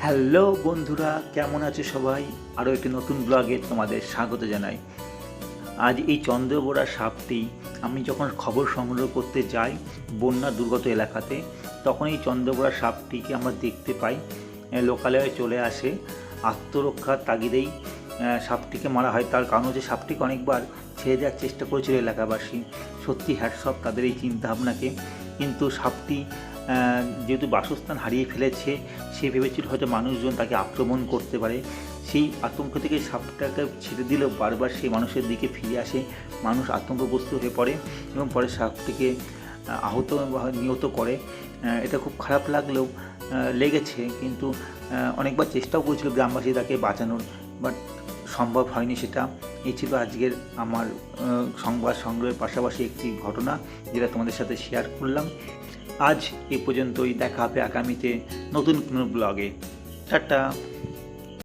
Hello বন্ধুরা, কেমন আছো সবাই? আরও একটি নতুন ব্লগে তোমাদের স্বাগত জানাই। আজ এই চন্দ্রবোড়া সাপটি আমি যখন খবর সংগ্রহ করতে যাই বন্যা দুর্গত এলাকাতে, তখন এই চন্দ্রবোড়া সাপটিকে আমরা দেখতে পাই। লোকালয়ে চলে আসে, আত্মরক্ষার তাগিদেই সাপটিকে মারা হয়। তার কারণ হচ্ছে সাপটিকে অনেকবার ছেড়ে দেওয়ার চেষ্টা করেছিল এলাকাবাসী। সত্যি হ্যাটস অফ তাদের এই চিন্তাভাবনাকে। কিন্তু সাপটি যেহেতু বাসস্থান হারিয়ে ফেলেছে, সে ভেবেছিল হয়তো মানুষজন তাকে আক্রমণ করতে পারে। সেই আতঙ্ক থেকে সাপটাকে ছেড়ে দিলেও বারবার সেই মানুষের দিকে ফিরে আসে। মানুষ আতঙ্কগ্রস্ত হয়ে পড়ে এবং পরে সাপটিকে আহত বা নিহত করে। এটা খুব খারাপ লাগলেও লেগেছে, কিন্তু অনেকবার চেষ্টাও করেছিল গ্রামবাসী তাকে বাঁচানোর, বাট সম্ভব হয়নি সেটা। এই ছিল আজকের আমার সংবাদ সংগ্রহের পাশাপাশি একটি ঘটনা, যেটা তোমাদের সাথে শেয়ার করলাম। আজ এ পর্যন্তই, দেখা হবে আগামীতে নতুন কোনো ব্লগে। টাটা।